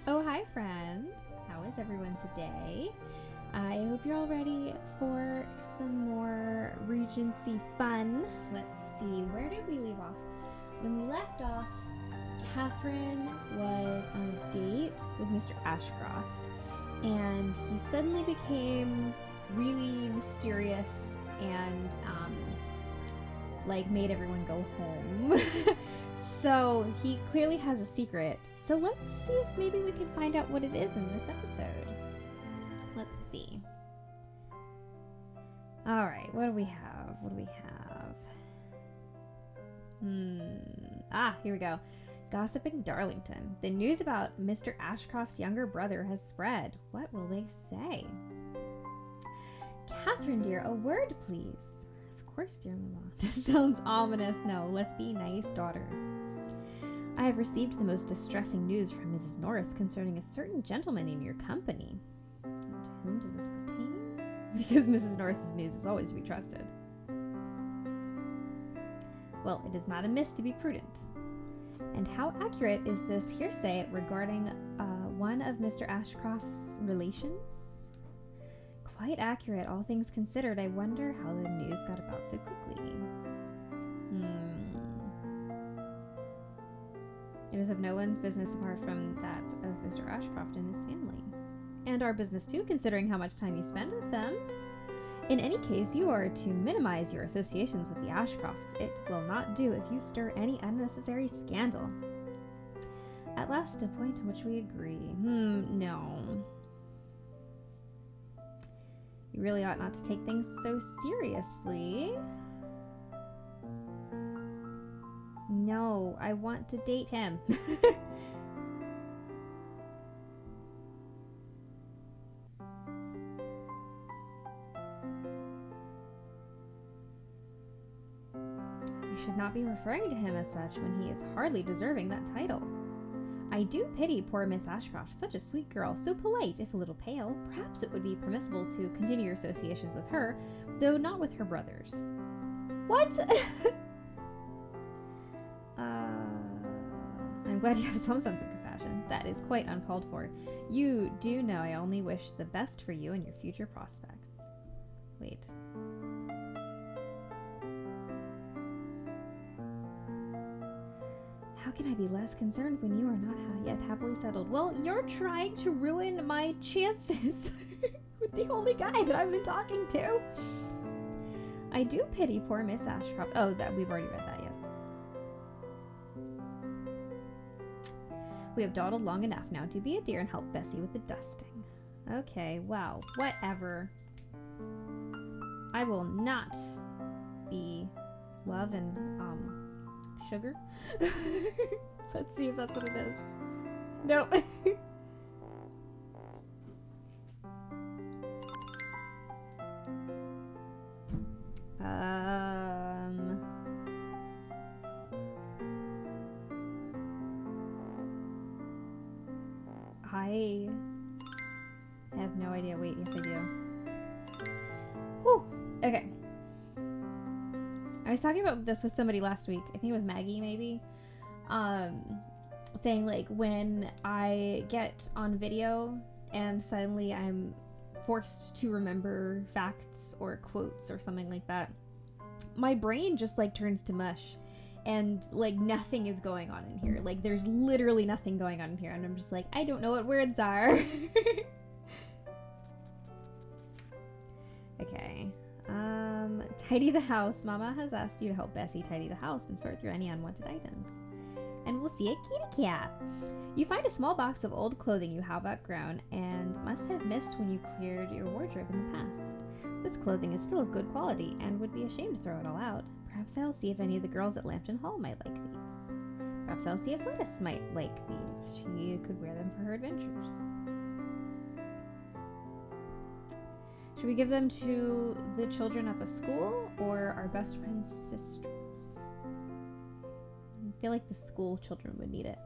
Oh, hi, friends. How is everyone today? I hope you're all ready for some more Regency fun. Let's see, where did we leave off? When we left off, Catherine was on a date with Mr. Ashcroft, and he suddenly became really mysterious and, made everyone go home. So he clearly has a secret. So let's see if maybe we can find out what it is in this episode. Let's see. All right, what do we have? Here we go. Gossiping Darlington. The news about Mr. Ashcroft's younger brother has spread. What will they say? Catherine, dear, a word, please. Of course, dear Mama. This sounds ominous. No, let's be nice daughters. I have received the most distressing news from Mrs. Norris concerning a certain gentleman in your company. And to whom does this pertain? Because Mrs. Norris's news is always to be trusted. Well, it is not amiss to be prudent. And how accurate is this hearsay regarding one of Mr. Ashcroft's relations? Quite accurate, all things considered. I wonder how the news got about so quickly. It is of no one's business apart from that of Mr. Ashcroft and his family. And our business too, considering how much time you spend with them. In any case, you are to minimize your associations with the Ashcrofts. It will not do if you stir any unnecessary scandal. At last, a point to which we agree. No. You really ought not to take things so seriously. No, I want to date him. You should not be referring to him as such when he is hardly deserving that title. I do pity poor Miss Ashcroft, such a sweet girl, so polite, if a little pale. Perhaps it would be permissible to continue your associations with her, though not with her brothers. What? I'm glad you have some sense of compassion. That is quite uncalled for. You do know I only wish the best for you and your future prospects. Wait. How can I be less concerned when you are not yet happily settled? Well, you're trying to ruin my chances with the only guy that I've been talking to. I do pity poor Miss Ashcroft. Oh, that we've already read that, yes. We have dawdled long enough now. Do be a dear and help Bessie with the dusting. Okay, well, whatever. I will not be love and, sugar. Let's see if that's what it is. Nope. I have no idea. Wait, yes I do. Whew. Okay. I was talking about this with somebody last week. I think it was Maggie, maybe. Saying, like, when I get on video and suddenly I'm forced to remember facts or quotes or something like that, my brain just, like, turns to mush. And, like, nothing is going on in here. Like, there's literally nothing going on in here. And I'm just like, I don't know what words are. Okay. Tidy the house. Mama has asked you to help Bessie tidy the house and sort through any unwanted items. And we'll see a kitty cat. You find a small box of old clothing you have outgrown and must have missed when you cleared your wardrobe in the past. This clothing is still of good quality and would be ashamed to throw it all out. Perhaps I'll see if any of the girls at Lambton Hall might like these. Perhaps I'll see if Lettuce might like these. She could wear them for her adventures. Should we give them to the children at the school or our best friend's sister? I feel like the school children would need it.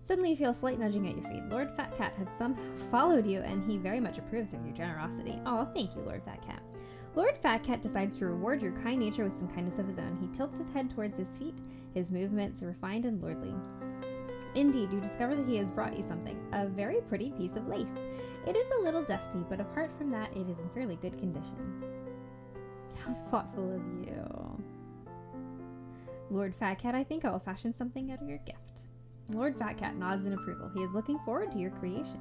Suddenly you feel a slight nudging at your feet. Lord Fat Cat had somehow followed you, and he very much approves of your generosity. Oh, thank you, Lord Fat Cat. Lord Fat Cat decides to reward your kind nature with some kindness of his own. He tilts his head towards his feet, his movements refined and lordly. Indeed, you discover that he has brought you something, a very pretty piece of lace. It is a little dusty, but apart from that, it is in fairly good condition. How thoughtful of you. Lord Fat Cat, I think I will fashion something out of your gift. Lord Fat Cat nods in approval. He is looking forward to your creation.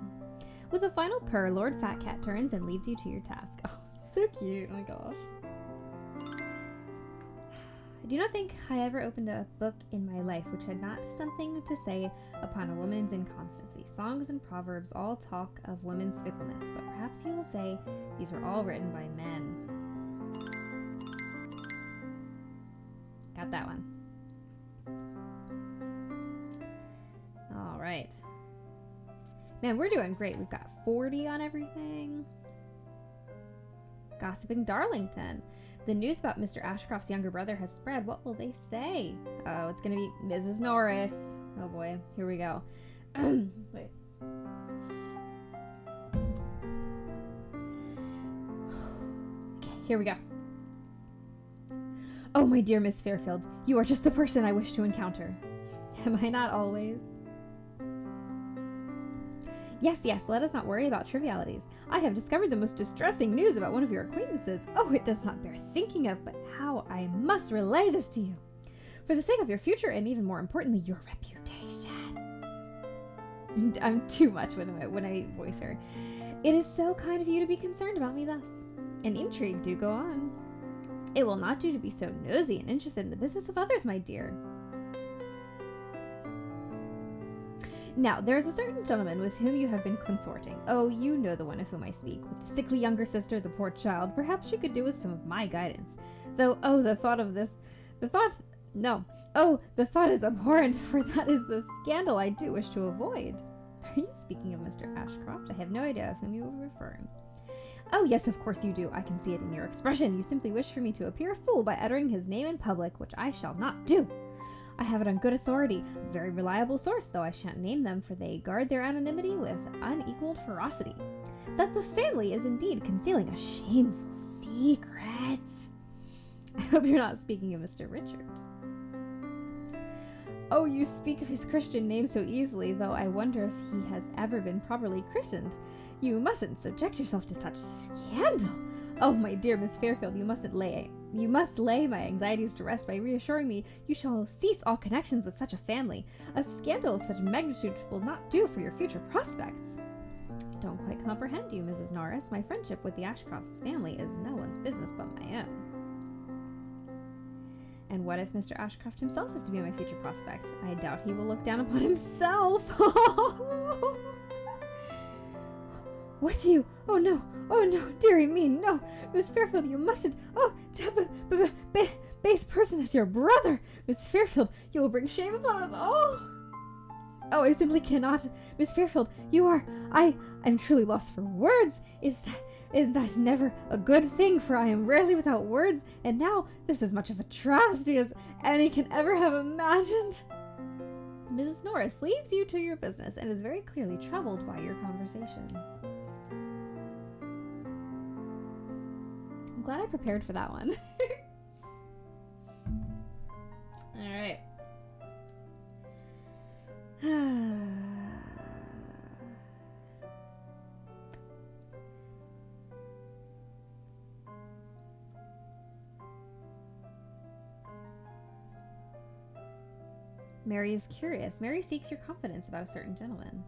With a final purr, Lord Fat Cat turns and leaves you to your task. Oh, so cute. Oh my gosh. I do not think I ever opened a book in my life which had not something to say upon a woman's inconstancy. Songs and proverbs all talk of women's fickleness, but perhaps you will say these were all written by men. Got that one. All right. Man, we're doing great. We've got 40 on everything. Gossiping Darlington. The news about Mr. Ashcroft's younger brother has spread. What will they say? Oh, it's going to be Mrs. Norris. Oh boy. Here we go. Wait. Okay, here we go. Oh, my dear Miss Fairfield, you are just the person I wish to encounter. Am I not always? Yes, yes, let us not worry about trivialities. I have discovered the most distressing news about one of your acquaintances. Oh, it does not bear thinking of, but how I must relay this to you. For the sake of your future, and even more importantly, your reputation. I'm too much when I voice her. It is so kind of you to be concerned about me thus. And intrigue, do go on. It will not do to be so nosy and interested in the business of others, my dear. Now, there is a certain gentleman with whom you have been consorting. Oh, you know the one of whom I speak. With the sickly younger sister, the poor child. Perhaps she could do with some of my guidance. Though, oh, the thought is abhorrent, for that is the scandal I do wish to avoid. Are you speaking of Mr. Ashcroft? I have no idea of whom you are referring. Oh, yes, of course you do. I can see it in your expression. You simply wish for me to appear a fool by uttering his name in public, which I shall not do. I have it on good authority, a very reliable source, though I shan't name them, for they guard their anonymity with unequaled ferocity, that the family is indeed concealing a shameful secret. I hope you're not speaking of Mr. Richard. Oh, you speak of his Christian name so easily, though I wonder if he has ever been properly christened. You mustn't subject yourself to such scandal. Oh, my dear Miss Fairfield, you must lay my anxieties to rest by reassuring me you shall cease all connections with such a family. A scandal of such magnitude will not do for your future prospects. I don't quite comprehend you, Mrs. Norris. My friendship with the Ashcrofts family is no one's business but my own. And what if Mr. Ashcroft himself is to be my future prospect? I doubt he will look down upon himself. What do you? Oh no, dearie me, no. Miss Fairfield, you mustn't. Oh, to have a base person as your brother. Miss Fairfield, you will bring shame upon us all. Oh, I simply cannot. Miss Fairfield, I'm truly lost for words. Is that never a good thing, for I am rarely without words, and now this is much of a travesty as any can ever have imagined. Mrs. Norris leaves you to your business and is very clearly troubled by your conversation. I'm glad I prepared for that one. All right. Mary is curious. Mary seeks your confidence about a certain gentleman.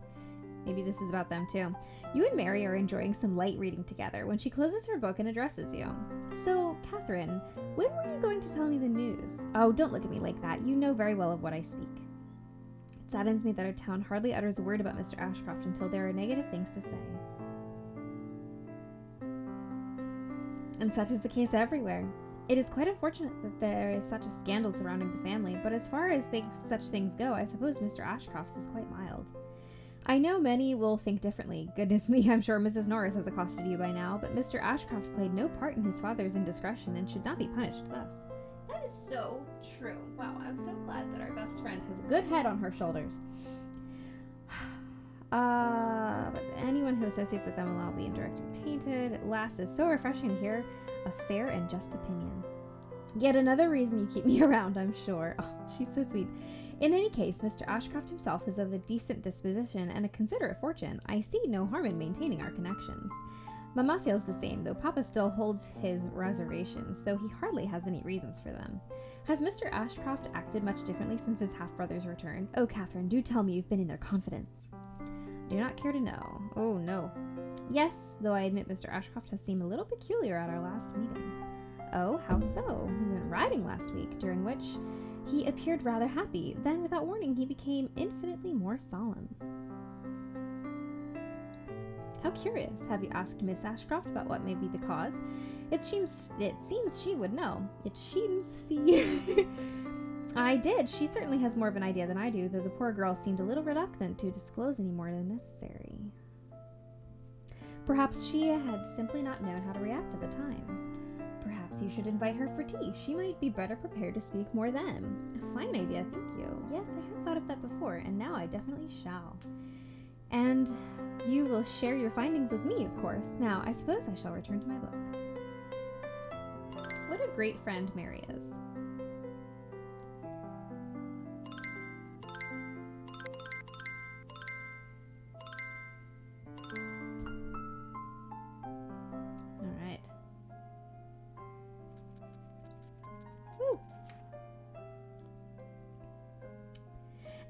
Maybe this is about them too. You and Mary are enjoying some light reading together when she closes her book and addresses you. So, Catherine, when were you going to tell me the news? Oh, don't look at me like that. You know very well of what I speak. It saddens me that our town hardly utters a word about Mr. Ashcroft until there are negative things to say. And such is the case everywhere. It is quite unfortunate that there is such a scandal surrounding the family, but as far as such things go, I suppose Mr. Ashcroft's is quite mild. I know many will think differently. Goodness me, I'm sure Mrs. Norris has accosted you by now, but Mr. Ashcroft played no part in his father's indiscretion and should not be punished thus. That is so true. Wow, I'm so glad that our best friend has a good head on her shoulders. But anyone who associates with them will all be indirectly tainted. At last, it is so refreshing to hear a fair and just opinion. Yet another reason you keep me around, I'm sure. Oh, she's so sweet. In any case, Mr. Ashcroft himself is of a decent disposition and a considerate fortune. I see no harm in maintaining our connections. Mama feels the same, though Papa still holds his reservations, though he hardly has any reasons for them. Has Mr. Ashcroft acted much differently since his half-brother's return? Oh, Catherine, do tell me you've been in their confidence. Do not care to know. Oh, no. Yes, though I admit Mr. Ashcroft has seemed a little peculiar at our last meeting. Oh, how so? We went riding last week, during which he appeared rather happy. Then, without warning, he became infinitely more solemn. How curious. Have you asked Miss Ashcroft about what may be the cause? It seems she would know. I did. She certainly has more of an idea than I do, though the poor girl seemed a little reluctant to disclose any more than necessary. Perhaps she had simply not known how to react at the time. Perhaps you should invite her for tea. She might be better prepared to speak more then. A fine idea, thank you. Yes, I have thought of that before, and now I definitely shall. And you will share your findings with me, of course. Now, I suppose I shall return to my book. What a great friend Mary is. All right. Woo.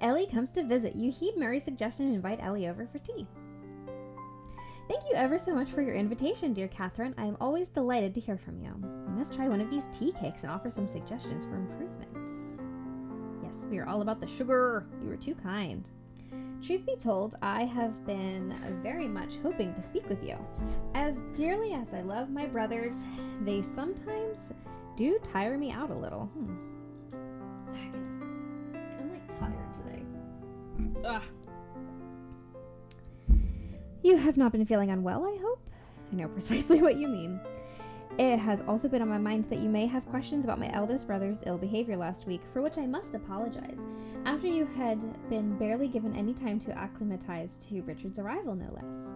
Ellie comes to visit. You heed Mary's suggestion and invite Ellie over for tea. Thank you ever so much for your invitation, dear Catherine. I am always delighted to hear from you. You must try one of these tea cakes and offer some suggestions for improvement. Yes, we are all about the sugar. You were too kind. Truth be told, I have been very much hoping to speak with you. As dearly as I love my brothers, they sometimes do tire me out a little. Goodness. I'm like tired today. Ugh. You have not been feeling unwell, I hope? I know precisely what you mean. It has also been on my mind that you may have questions about my eldest brother's ill behavior last week, for which I must apologize. After you had been barely given any time to acclimatize to Richard's arrival, no less.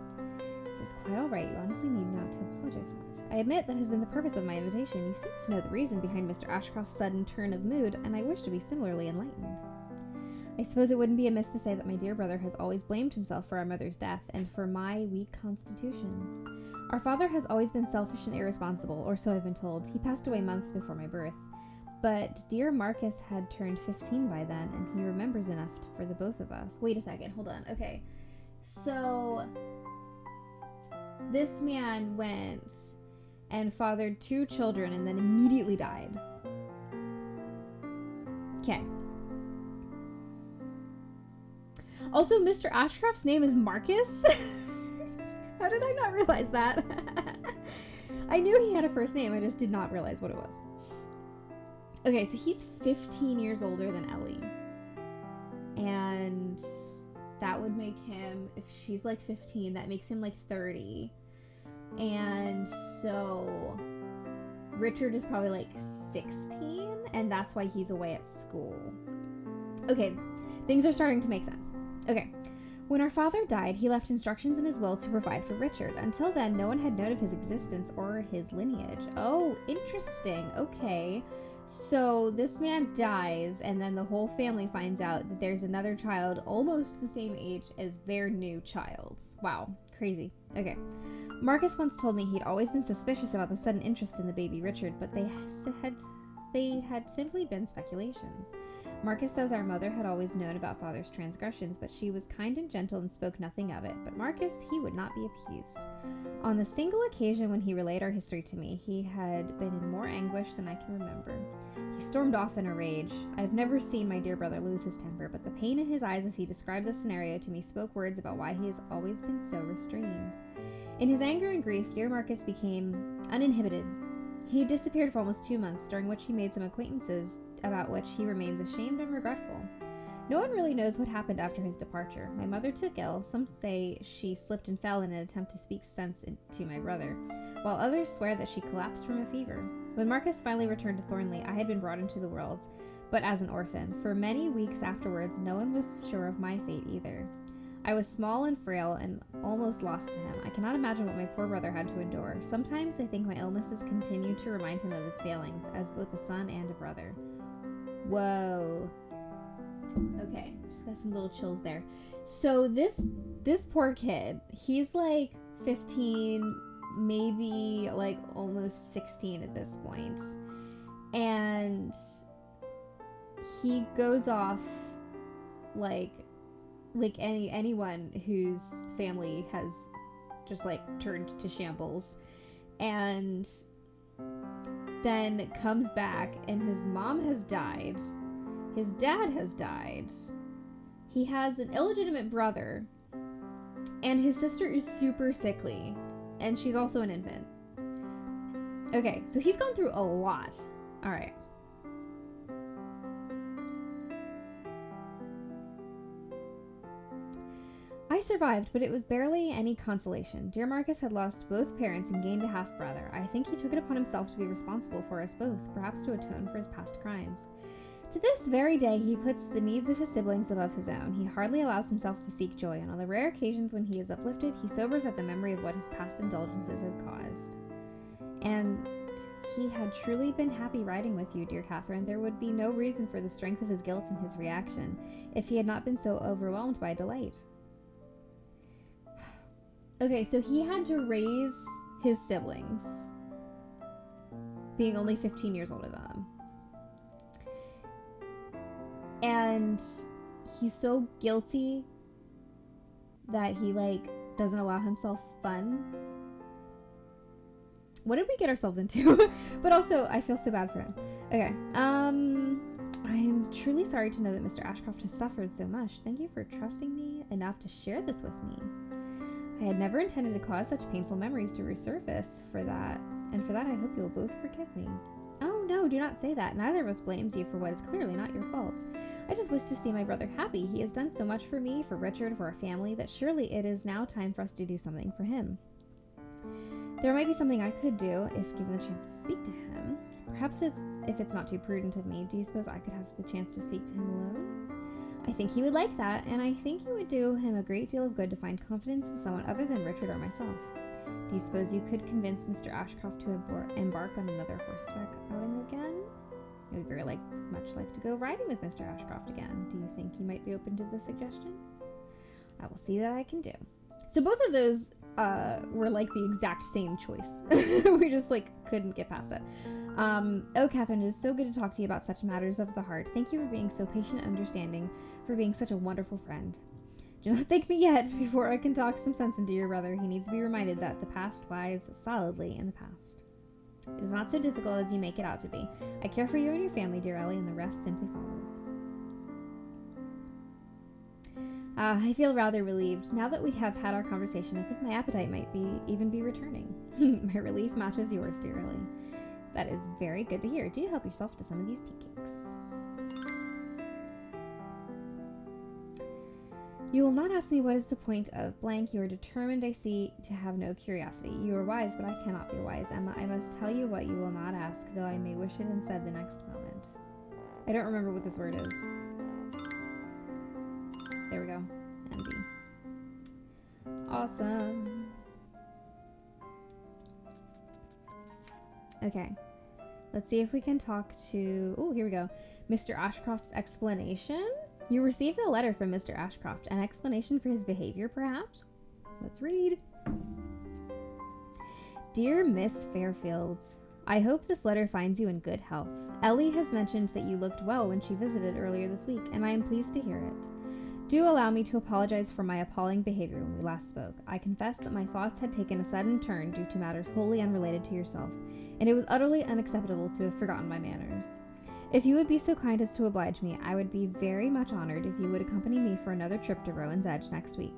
It's quite all right. You honestly need not to apologize so much. I admit that has been the purpose of my invitation. You seem to know the reason behind Mr. Ashcroft's sudden turn of mood, and I wish to be similarly enlightened. I suppose it wouldn't be amiss to say that my dear brother has always blamed himself for our mother's death and for my weak constitution. Our father has always been selfish and irresponsible, or so I've been told. He passed away months before my birth. But dear Marcus had turned 15 by then, and he remembers enough for the both of us. Wait a second, hold on. Okay, so this man went and fathered 2 children and then immediately died. Okay. Also, Mr. Ashcroft's name is Marcus? How did I not realize that? I knew he had a first name, I just did not realize what it was. Okay, so he's 15 years older than Ellie. And that would make him, if she's like 15, that makes him like 30. And so Richard is probably like 16, and that's why he's away at school. Okay, things are starting to make sense. Okay, when our father died, he left instructions in his will to provide for Richard. Until then, no one had known of his existence or his lineage. Oh, interesting. Okay, so this man dies, and then the whole family finds out that there's another child almost the same age as their new child. Wow, crazy. Okay. Marcus once told me he'd always been suspicious about the sudden interest in the baby Richard, but they had simply been speculations. Marcus says our mother had always known about father's transgressions, but she was kind and gentle and spoke nothing of it. But Marcus, he would not be appeased. On the single occasion when he relayed our history to me, he had been in more anguish than I can remember. He stormed off in a rage. I have never seen my dear brother lose his temper, but the pain in his eyes as he described the scenario to me spoke words about why he has always been so restrained. In his anger and grief, dear Marcus became uninhibited. He disappeared for almost 2 months, during which he made some acquaintances about which he remains ashamed and regretful. No one really knows what happened after his departure. My mother took ill. Some say she slipped and fell in an attempt to speak sense to my brother, while others swear that she collapsed from a fever. When Marcus finally returned to Thornley, I had been brought into the world, but as an orphan. For many weeks afterwards, no one was sure of my fate either. I was small and frail and almost lost to him. I cannot imagine what my poor brother had to endure. Sometimes I think my illnesses continue to remind him of his failings, as both a son and a brother. Whoa. Okay, just got some little chills there. So this poor kid, he's like 15, maybe like almost 16 at this point. And he goes off like anyone whose family has just like turned to shambles, and then comes back and his mom has died, his dad has died, he has an illegitimate brother, and his sister is super sickly, and she's also an infant. Okay, so he's gone through a lot. All right. I survived, but it was barely any consolation. Dear Marcus had lost both parents and gained a half-brother. I think he took it upon himself to be responsible for us both, perhaps to atone for his past crimes. To this very day, he puts the needs of his siblings above his own. He hardly allows himself to seek joy, and on the rare occasions when he is uplifted, he sobers at the memory of what his past indulgences had caused. And he had truly been happy riding with you, dear Catherine. There would be no reason for the strength of his guilt and his reaction if he had not been so overwhelmed by delight. Okay, so he had to raise his siblings, being only 15 years older than them. And he's so guilty that he, like, doesn't allow himself fun. What did we get ourselves into? But also, I feel so bad for him. Okay, I am truly sorry to know that Mr. Ashcroft has suffered so much. Thank you for trusting me enough to share this with me. I had never intended to cause such painful memories to resurface for that, and for that I hope you'll both forgive me. Oh no, do not say that. Neither of us blames you for what is clearly not your fault. I just wish to see my brother happy. He has done so much for me, for Richard, for our family, that surely it is now time for us to do something for him. There might be something I could do, if given the chance to speak to him. Perhaps if it's not too prudent of me, do you suppose I could have the chance to speak to him alone? I think he would like that, and I think it would do him a great deal of good to find confidence in someone other than Richard or myself. Do you suppose you could convince Mr. Ashcroft to embark on another horseback outing again? I would very much like to go riding with Mr. Ashcroft again. Do you think you might be open to the suggestion? I will see that I can do. So both of those were like the exact same choice. We just couldn't get past it. Oh, Catherine, it is so good to talk to you about such matters of the heart. Thank you for being so patient and understanding, for being such a wonderful friend. Do not thank me yet. Before I can talk some sense into your brother, he needs to be reminded that the past lies solidly in the past. It is not so difficult as you make it out to be. I care for you and your family, dear Ellie, and the rest simply follows. I feel rather relieved. Now that we have had our conversation, I think my appetite might even be returning. My relief matches yours, dear Ellie. That is very good to hear. Do help yourself to some of these tea cakes. You will not ask me what is the point of blank. You are determined, I see, to have no curiosity. You are wise, but I cannot be wise, Emma. I must tell you what you will not ask, though I may wish it unsaid the next moment. I don't remember what this word is. There we go. Envy. Awesome. Okay. Let's see if we can talk to... Oh, here we go. Mr. Ashcroft's explanation? You received a letter from Mr. Ashcroft. An explanation for his behavior, perhaps? Let's read. Dear Miss Fairfield, I hope this letter finds you in good health. Ellie has mentioned that you looked well when she visited earlier this week, and I am pleased to hear it. Do allow me to apologize for my appalling behavior when we last spoke. I confess that my thoughts had taken a sudden turn due to matters wholly unrelated to yourself, and it was utterly unacceptable to have forgotten my manners. If you would be so kind as to oblige me, I would be very much honored if you would accompany me for another trip to Rowan's Edge next week.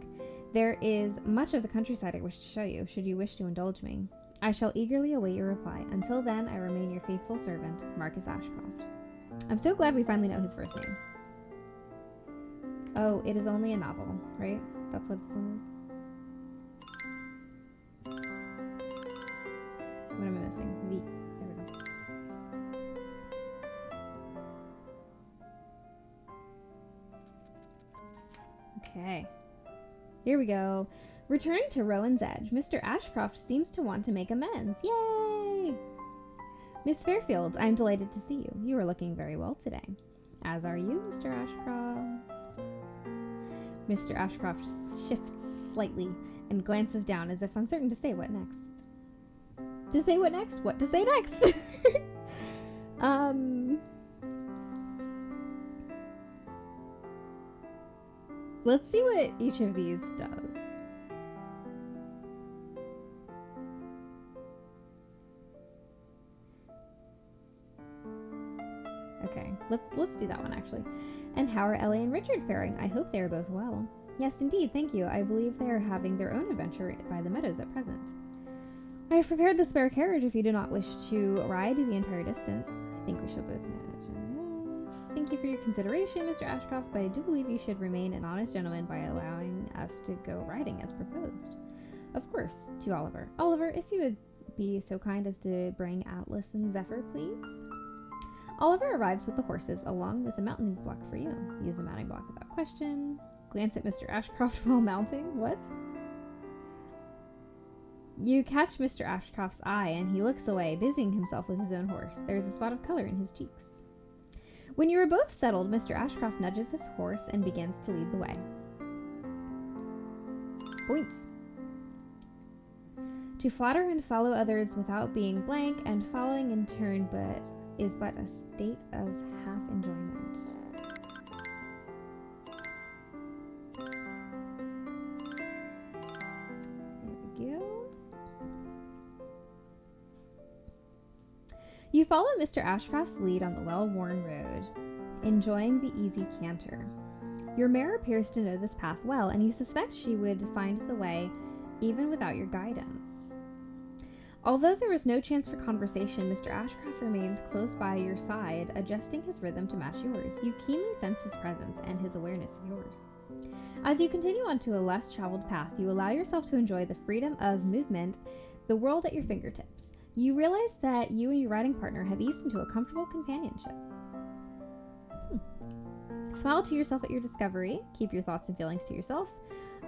There is much of the countryside I wish to show you, should you wish to indulge me. I shall eagerly await your reply. Until then, I remain your faithful servant, Marcus Ashcroft. I'm so glad we finally know his first name. Oh, it is only a novel, right? That's what this one is. What am I missing? V. There we go. Okay. Here we go. Returning to Rowan's Edge, Mr. Ashcroft seems to want to make amends. Yay! Miss Fairfield, I am delighted to see you. You are looking very well today. As are you, Mr. Ashcroft. Mr. Ashcroft shifts slightly and glances down as if uncertain to say what next. To say what next? What to say next? Let's see what each of these does. Okay, let's do that one actually. And how are Ellie and Richard faring? I hope they are both well. Yes, indeed, thank you. I believe they are having their own adventure by the meadows at present. I have prepared the spare carriage if you do not wish to ride the entire distance. I think we shall both manage. Thank you for your consideration, Mr. Ashcroft, but I do believe you should remain an honest gentleman by allowing us to go riding as proposed. Of course, to Oliver. Oliver, if you would be so kind as to bring Atlas and Zephyr, please. Oliver arrives with the horses, along with a mounting block for you. Use the mounting block without question. Glance at Mr. Ashcroft while mounting. What? You catch Mr. Ashcroft's eye, and he looks away, busying himself with his own horse. There is a spot of color in his cheeks. When you are both settled, Mr. Ashcroft nudges his horse and begins to lead the way. Points. To flatter and follow others without being blank, and following in turn is but a state of half enjoyment. There we go. You follow Mr. Ashcroft's lead on the well-worn road, enjoying the easy canter. Your mare appears to know this path well, and you suspect she would find the way even without your guidance. Although there is no chance for conversation, Mr. Ashcroft remains close by your side, adjusting his rhythm to match yours. You keenly sense his presence and his awareness of yours. As you continue onto a less traveled path, you allow yourself to enjoy the freedom of movement, the world at your fingertips. You realize that you and your riding partner have eased into a comfortable companionship. Smile to yourself at your discovery. Keep your thoughts and feelings to yourself.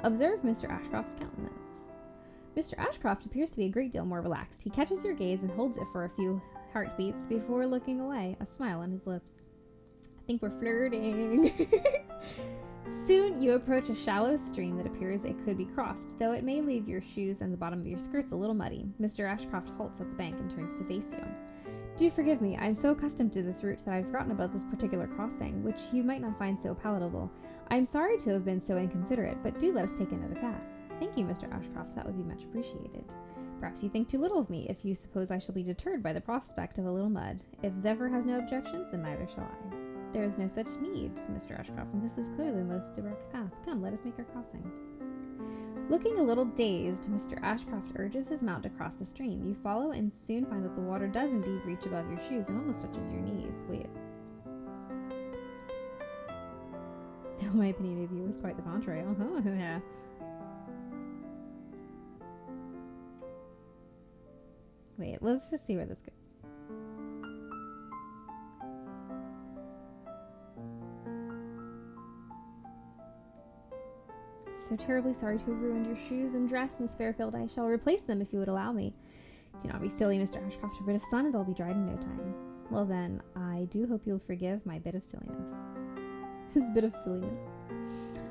Observe Mr. Ashcroft's countenance. Mr. Ashcroft appears to be a great deal more relaxed. He catches your gaze and holds it for a few heartbeats before looking away, a smile on his lips. I think we're flirting. Soon you approach a shallow stream that appears it could be crossed, though it may leave your shoes and the bottom of your skirts a little muddy. Mr. Ashcroft halts at the bank and turns to face you. Do forgive me, I'm so accustomed to this route that I've forgotten about this particular crossing, which you might not find so palatable. I'm sorry to have been so inconsiderate, but do let us take another path. Thank you, Mr. Ashcroft, that would be much appreciated. Perhaps you think too little of me if you suppose I shall be deterred by the prospect of a little mud. If Zephyr has no objections, then neither shall I. There is no such need, Mr. Ashcroft, and this is clearly the most direct path. Come, let us make our crossing. Looking a little dazed, Mr. Ashcroft urges his mount to cross the stream. You follow and soon find that the water does indeed reach above your shoes and almost touches your knees. Wait. My opinion of you is quite the contrary. Yeah. Wait, let's just see where this goes. So terribly sorry to have ruined your shoes and dress, Miss Fairfield. I shall replace them if you would allow me. Do not be silly, Mr. Ashcroft. A bit of sun and they'll be dried in no time. Well then, I do hope you'll forgive my bit of silliness. This bit of silliness.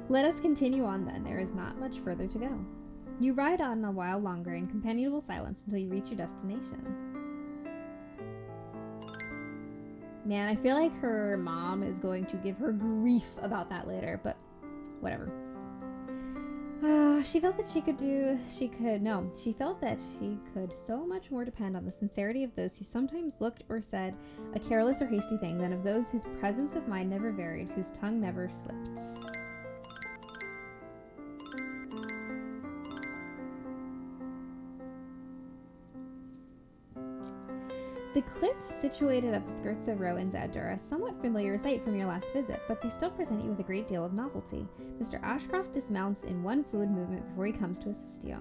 Let us continue on then. There is not much further to go. You ride on a while longer in companionable silence until you reach your destination. Man, I feel like her mom is going to give her grief about that later, but whatever. She felt that she could so much more depend on the sincerity of those who sometimes looked or said a careless or hasty thing than of those whose presence of mind never varied, whose tongue never slipped. The cliffs situated at the skirts of Rowan's Edge are a somewhat familiar sight from your last visit, but they still present you with a great deal of novelty. Mr. Ashcroft dismounts in one fluid movement before he comes to assist you.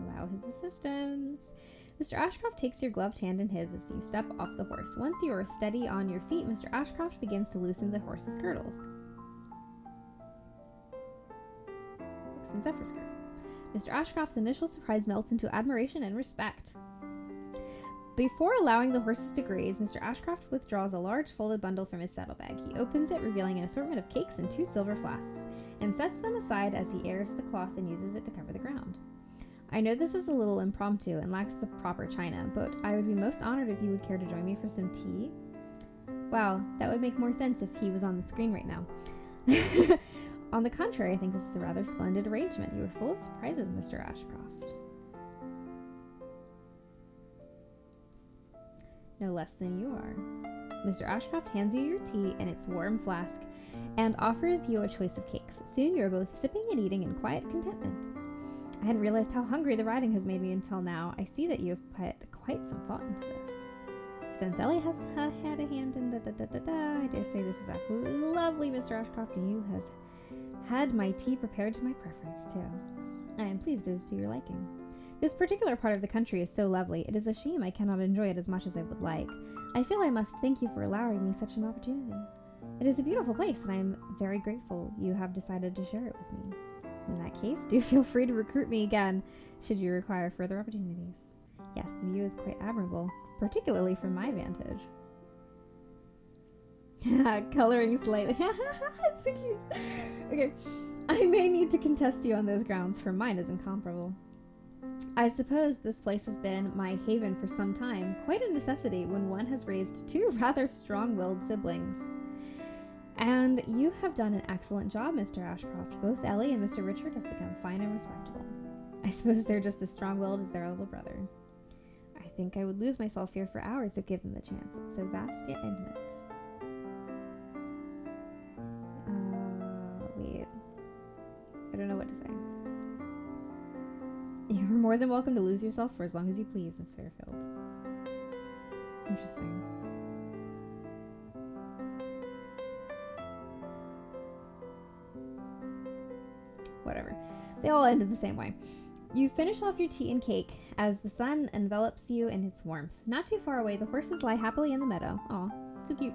Allow his assistance. Mr. Ashcroft takes your gloved hand in his as you step off the horse. Once you are steady on your feet, Mr. Ashcroft begins to loosen the horse's girdles. Loosen Zephyr's girdle. Mr. Ashcroft's initial surprise melts into admiration and respect. Before allowing the horses to graze, Mr. Ashcroft withdraws a large folded bundle from his saddlebag. He opens it, revealing an assortment of cakes and 2 silver flasks, and sets them aside as he airs the cloth and uses it to cover the ground. I know this is a little impromptu and lacks the proper china, but I would be most honored if you would care to join me for some tea. Wow, that would make more sense if he was on the screen right now. On the contrary, I think this is a rather splendid arrangement. You are full of surprises, Mr. Ashcroft. No less than you are. Mr. Ashcroft hands you your tea in its warm flask and offers you a choice of cakes. Soon you are both sipping and eating in quiet contentment. I hadn't realized how hungry the riding has made me until now. I see that you have put quite some thought into this. Since Ellie has had a hand in I dare say this is absolutely lovely, Mr. Ashcroft, and you have had my tea prepared to my preference, too. I am pleased it is to your liking. This particular part of the country is so lovely, it is a shame I cannot enjoy it as much as I would like. I feel I must thank you for allowing me such an opportunity. It is a beautiful place, and I am very grateful you have decided to share it with me. In that case, do feel free to recruit me again, should you require further opportunities. Yes, the view is quite admirable, particularly from my vantage. Coloring slightly. It's so cute. Okay, I may need to contest you on those grounds, for mine is incomparable. I suppose this place has been my haven for some time, quite a necessity when one has raised 2 rather strong-willed siblings. And you have done an excellent job, Mr. Ashcroft. Both Ellie and Mr. Richard have become fine and respectable. I suppose they're just as strong-willed as their little brother. I think I would lose myself here for hours if given the chance. It's so vast yet intimate. Wait. I don't know what to say. You are more than welcome to lose yourself for as long as you please, Miss Fairfield. Interesting. Whatever. They all ended the same way. You finish off your tea and cake as the sun envelops you in its warmth. Not too far away, the horses lie happily in the meadow. Aw, so cute.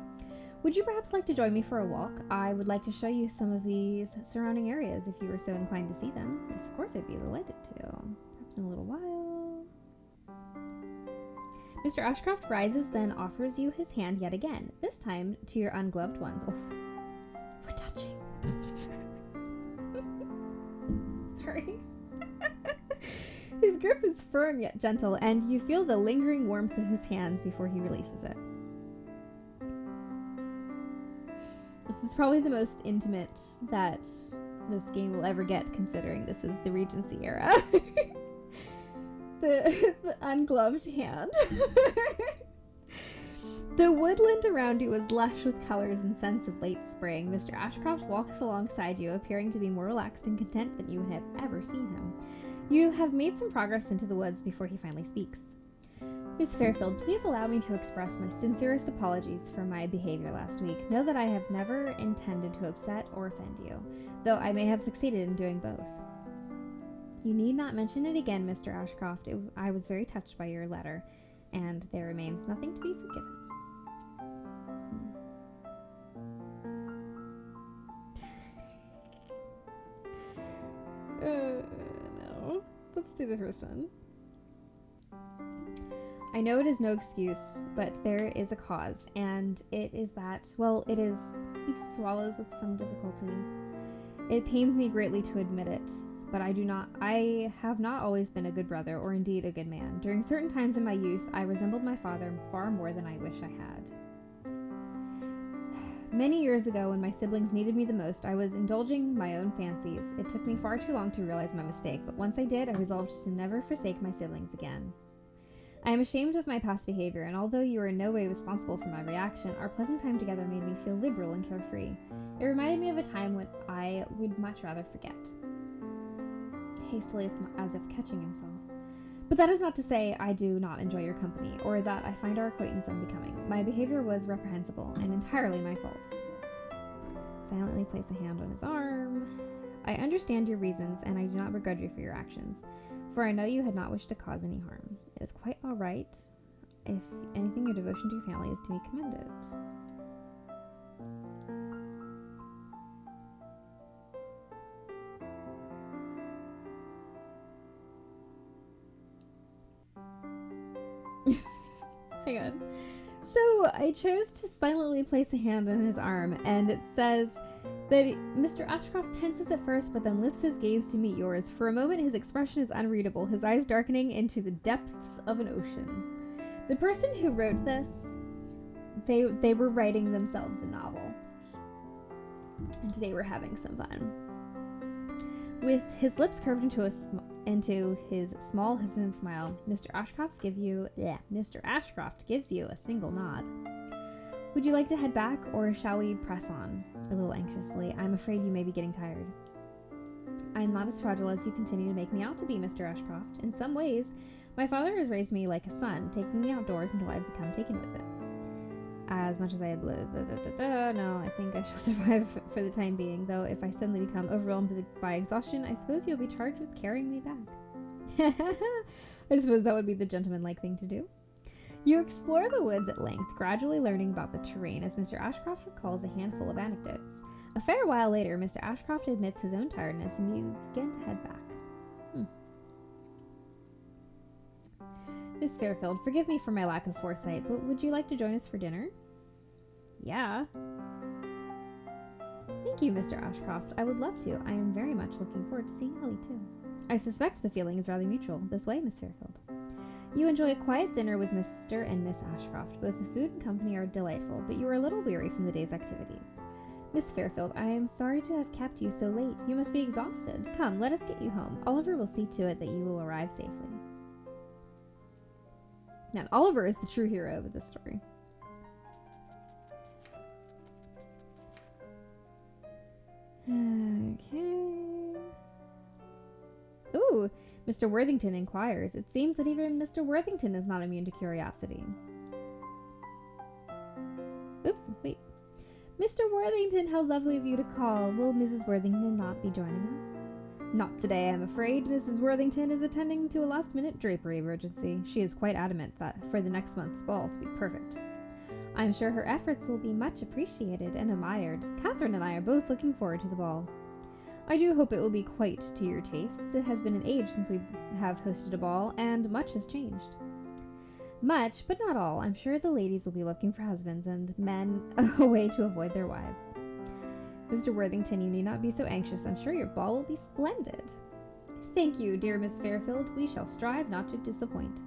Would you perhaps like to join me for a walk? I would like to show you some of these surrounding areas if you were so inclined to see them. Yes, of course I'd be delighted to. Perhaps in a little while. Mr. Ashcroft rises, then offers you his hand yet again, this time to your ungloved ones. Oh, we're touching. Sorry. His grip is firm yet gentle, and you feel the lingering warmth of his hands before he releases it. This is probably the most intimate that this game will ever get, considering this is the Regency era. the ungloved hand. The woodland around you is lush with colors and scents of late spring. Mr. Ashcroft walks alongside you, appearing to be more relaxed and content than you have ever seen him. You have made some progress into the woods before he finally speaks. Miss Fairfield, please allow me to express my sincerest apologies for my behavior last week. Know that I have never intended to upset or offend you, though I may have succeeded in doing both. You need not mention it again, Mr. Ashcroft. I was very touched by your letter, and there remains nothing to be forgiven. No. Let's do the first one. I know it is no excuse, but there is a cause, and it is that, well, it is, he swallows with some difficulty. It pains me greatly to admit it, but I have not always been a good brother, or indeed a good man. During certain times in my youth, I resembled my father far more than I wish I had. Many years ago, when my siblings needed me the most, I was indulging my own fancies. It took me far too long to realize my mistake, but once I did, I resolved to never forsake my siblings again. I am ashamed of my past behavior, and although you are in no way responsible for my reaction, our pleasant time together made me feel liberal and carefree. It reminded me of a time when I would much rather forget. Hastily, as if catching himself. But that is not to say I do not enjoy your company, or that I find our acquaintance unbecoming. My behavior was reprehensible, and entirely my fault. Silently place a hand on his arm. I understand your reasons, and I do not begrudge you for your actions, for I know you had not wished to cause any harm. It is quite all right. If anything, your devotion to your family is to be commended. Hang on. So I chose to silently place a hand on his arm, and it says that Mr. Ashcroft tenses at first, but then lifts his gaze to meet yours. For a moment, his expression is unreadable, his eyes darkening into the depths of an ocean. The person who wrote this, they were writing themselves a novel, and they were having some fun. With his lips curved into his small, hesitant smile, Mr. Ashcroft gives you a single nod. Would you like to head back, or shall we press on? A little anxiously. I'm afraid you may be getting tired. I'm not as fragile as you continue to make me out to be, Mr. Ashcroft. In some ways, my father has raised me like a son, taking me outdoors until I've become taken with it. As much as I had blood, no, I think I shall survive for the time being, though if I suddenly become overwhelmed by exhaustion, I suppose you'll be charged with carrying me back. I suppose that would be the gentlemanlike thing to do. You explore the woods at length, gradually learning about the terrain, as Mr. Ashcroft recalls a handful of anecdotes. A fair while later, Mr. Ashcroft admits his own tiredness, and you begin to head back. Miss Fairfield, forgive me for my lack of foresight, but would you like to join us for dinner? Yeah. Thank you, Mr. Ashcroft. I would love to. I am very much looking forward to seeing Ellie, too. I suspect the feeling is rather mutual. This way, Miss Fairfield. You enjoy a quiet dinner with Mr. and Miss Ashcroft. Both the food and company are delightful, but you are a little weary from the day's activities. Miss Fairfield, I am sorry to have kept you so late. You must be exhausted. Come, let us get you home. Oliver will see to it that you will arrive safely. Man, Oliver is the true hero of this story. Okay. Ooh, Mr. Worthington inquires. It seems that even Mr. Worthington is not immune to curiosity. Oops, wait. Mr. Worthington, how lovely of you to call. Will Mrs. Worthington not be joining us? Not today, I'm afraid. Mrs. Worthington is attending to a last-minute drapery emergency. She is quite adamant that for the next month's ball to be perfect. I'm sure her efforts will be much appreciated and admired. Catherine and I are both looking forward to the ball. I do hope it will be quite to your tastes. It has been an age since we have hosted a ball, and much has changed. Much, but not all. I'm sure the ladies will be looking for husbands and men a way to avoid their wives. Mr. Worthington, you need not be so anxious. I'm sure your ball will be splendid. Thank you, dear Miss Fairfield. We shall strive not to disappoint.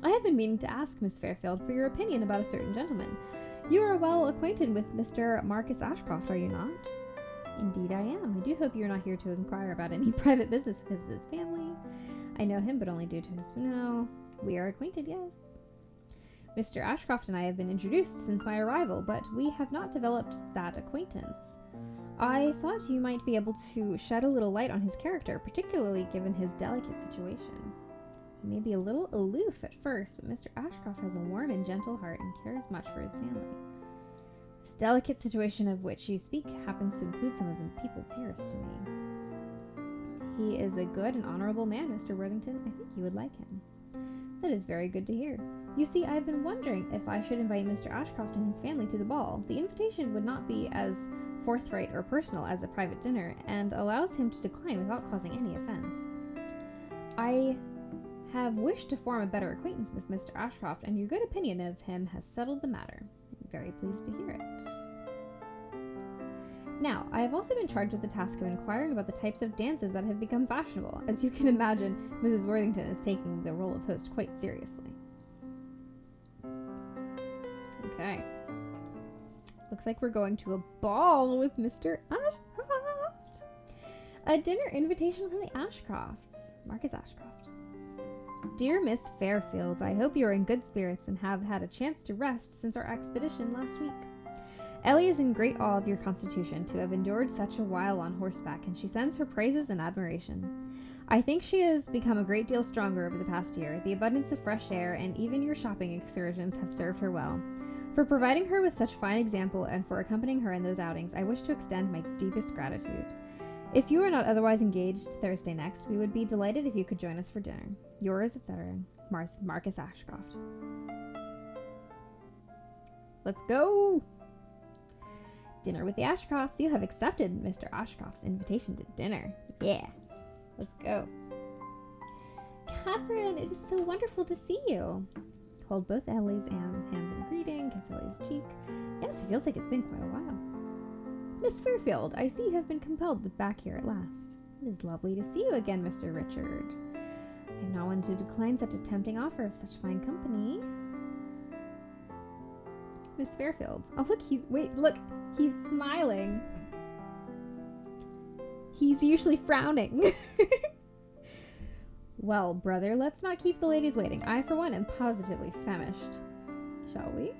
I have been meaning to ask Miss Fairfield for your opinion about a certain gentleman. You are well acquainted with Mr. Marcus Ashcroft, are you not? Indeed I am. I do hope you are not here to inquire about any private business of his family. I know him, but only due to his... No, we are acquainted, yes. Mr. Ashcroft and I have been introduced since my arrival, but we have not developed that acquaintance. I thought you might be able to shed a little light on his character, particularly given his delicate situation. He may be a little aloof at first, but Mr. Ashcroft has a warm and gentle heart and cares much for his family. This delicate situation of which you speak happens to include some of the people dearest to me. He is a good and honorable man, Mr. Worthington. I think you would like him. That is very good to hear. You see, I've been wondering if I should invite Mr. Ashcroft and his family to the ball. The invitation would not be as forthright or personal as a private dinner, and allows him to decline without causing any offense. I have wished to form a better acquaintance with Mr. Ashcroft, and your good opinion of him has settled the matter. I'm very pleased to hear it. Now, I have also been charged with the task of inquiring about the types of dances that have become fashionable. As you can imagine, Mrs. Worthington is taking the role of host quite seriously. Okay. Looks like we're going to a ball with Mr. Ashcroft. A dinner invitation from the Ashcrofts. Marcus Ashcroft. Dear Miss Fairfield, I hope you are in good spirits and have had a chance to rest since our expedition last week. Ellie is in great awe of your constitution to have endured such a while on horseback, and she sends her praises and admiration. I think she has become a great deal stronger over the past year. The abundance of fresh air and even your shopping excursions have served her well. For providing her with such fine example and for accompanying her in those outings, I wish to extend my deepest gratitude. If you are not otherwise engaged Thursday next, we would be delighted if you could join us for dinner. Yours, etc., Marcus Ashcroft. Let's go! Dinner with the Ashcrofts. You have accepted Mr. Ashcroft's invitation to dinner. Yeah. Let's go. Catherine, it is so wonderful to see you. Hold both Ellie's hands in greeting, kiss Ellie's cheek. Yes, it feels like it's been quite a while. Miss Fairfield, I see you have been compelled back here at last. It is lovely to see you again, Mr. Richard. I am not one to decline such a tempting offer of such fine company. Miss Fairfield. Oh, look, he's smiling. He's usually frowning. Well, brother, let's not keep the ladies waiting. I, for one, am positively famished. Shall we?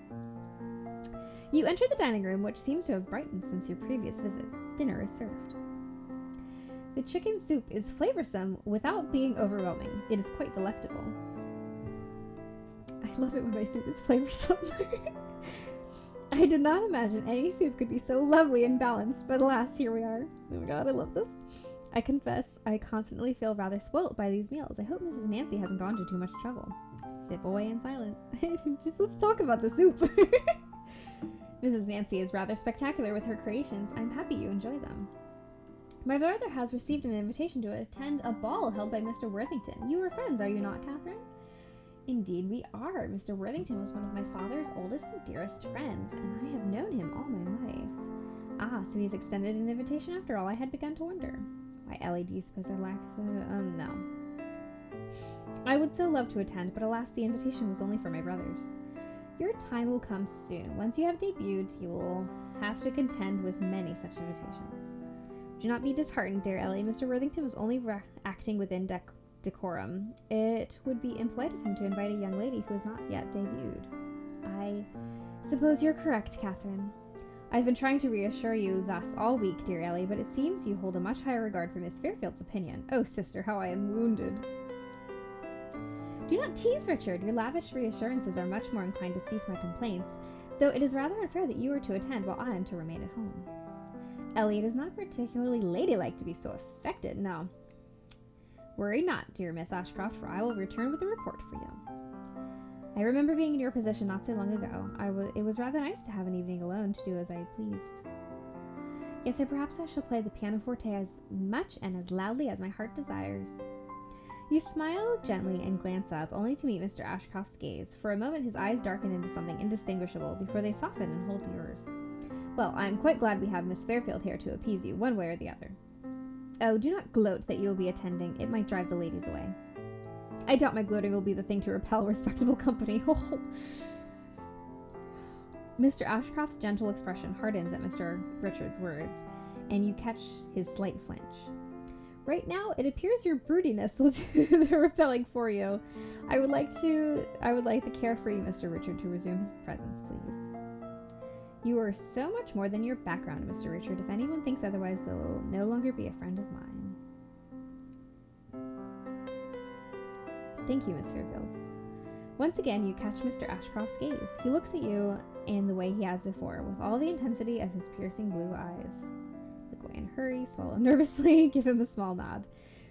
You enter the dining room, which seems to have brightened since your previous visit. Dinner is served. The chicken soup is flavorsome without being overwhelming. It is quite delectable. I love it when my soup is flavorsome. I did not imagine any soup could be so lovely and balanced, but alas, here we are. Oh my god, I love this. I confess, I constantly feel rather spoilt by these meals. I hope Mrs. Nancy hasn't gone to too much trouble. Sip away in silence. Just let's talk about the soup. Mrs. Nancy is rather spectacular with her creations. I'm happy you enjoy them. My brother has received an invitation to attend a ball held by Mr. Worthington. You are friends, are you not, Catherine? Indeed we are. Mr. Worthington was one of my father's oldest and dearest friends, and I have known him all my life. Ah, so he's extended an invitation after all. I had begun to wonder. Why, Ellie, do you suppose I lack the... no. I would so love to attend, but alas, the invitation was only for my brothers. Your time will come soon. Once you have debuted, you will have to contend with many such invitations. Do not be disheartened, dear Ellie. Mr. Worthington was only acting within decorum. It would be impolite of him to invite a young lady who has not yet debuted. I suppose you're correct, Catherine. I've been trying to reassure you thus all week, dear Ellie, but it seems you hold a much higher regard for Miss Fairfield's opinion. Oh, sister, how I am wounded. Do not tease, Richard. Your lavish reassurances are much more inclined to cease my complaints, though it is rather unfair that you are to attend while I am to remain at home. Ellie, it is not particularly ladylike to be so affected, no. Worry not, dear Miss Ashcroft, for I will return with a report for you. I remember being in your position not so long ago. It was rather nice to have an evening alone to do as I pleased. Yes, or perhaps I shall play the pianoforte as much and as loudly as my heart desires. You smile gently and glance up, only to meet Mr. Ashcroft's gaze. For a moment his eyes darken into something indistinguishable before they soften and hold yours. Well, I am quite glad we have Miss Fairfield here to appease you, one way or the other. Oh, do not gloat that you will be attending. It might drive the ladies away. I doubt my gloating will be the thing to repel respectable company. Oh. Mr. Ashcroft's gentle expression hardens at Mr. Richard's words, and you catch his slight flinch. Right now, it appears your broodiness will do the repelling for you. I would like the carefree Mr. Richard to resume his presence, please. You are so much more than your background, Mr. Richard. If anyone thinks otherwise, they'll no longer be a friend of mine. Thank you, Miss Fairfield. Once again, you catch Mr. Ashcroft's gaze. He looks at you in the way he has before, with all the intensity of his piercing blue eyes. Look away in a hurry, swallow nervously, give him a small nod.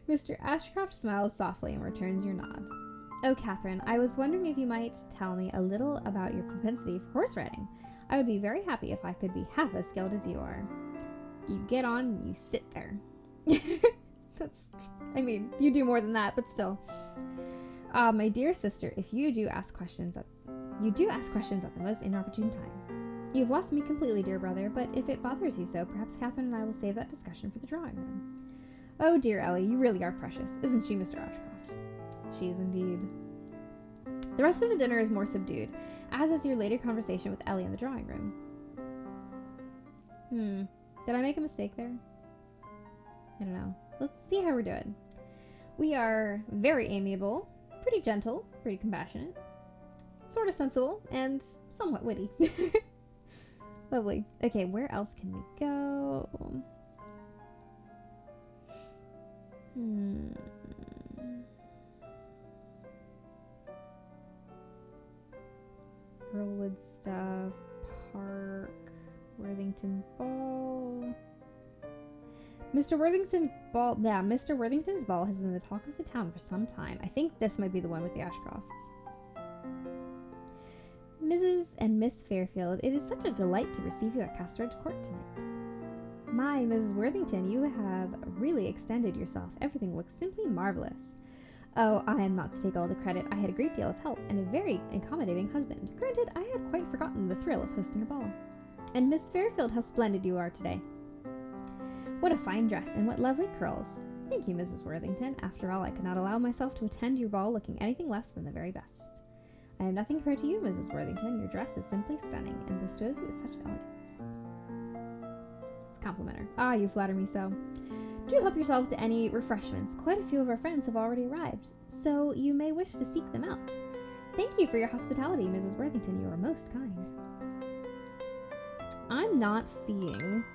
Mr. Ashcroft smiles softly and returns your nod. Oh, Catherine, I was wondering if you might tell me a little about your propensity for horse riding. I would be very happy if I could be half as skilled as you are. You get on and you sit there. You do more than that, but still. My dear sister, if you do ask questions at the most inopportune times. You've lost me completely, dear brother, but if it bothers you so, perhaps Catherine and I will save that discussion for the drawing room. Oh, dear Ellie, you really are precious, isn't she, Mr. Ashcroft? She is indeed. The rest of the dinner is more subdued, as is your later conversation with Ellie in the drawing room. Did I make a mistake there? I don't know. Let's see how we're doing. We are very amiable, pretty gentle, pretty compassionate, sort of sensible, and somewhat witty. Lovely. Okay, where else can we go? Earlwood stuff, park, Worthington Ball. Mr. Worthington's ball has been the talk of the town for some time. I think this might be the one with the Ashcrofts. Mrs. and Miss Fairfield, it is such a delight to receive you at Casterbridge Court tonight. My, Mrs. Worthington, you have really extended yourself. Everything looks simply marvelous. Oh, I am not to take all the credit. I had a great deal of help and a very accommodating husband. Granted, I had quite forgotten the thrill of hosting a ball. And Miss Fairfield, how splendid you are today. What a fine dress and what lovely curls. Thank you, Mrs. Worthington. After all, I could not allow myself to attend your ball looking anything less than the very best. I have nothing compared to you, Mrs. Worthington. Your dress is simply stunning and bestows you with such elegance. It's complimentary. Ah, you flatter me so. Do help yourselves to any refreshments. Quite a few of our friends have already arrived, so you may wish to seek them out. Thank you for your hospitality, Mrs. Worthington. You are most kind. I'm not seeing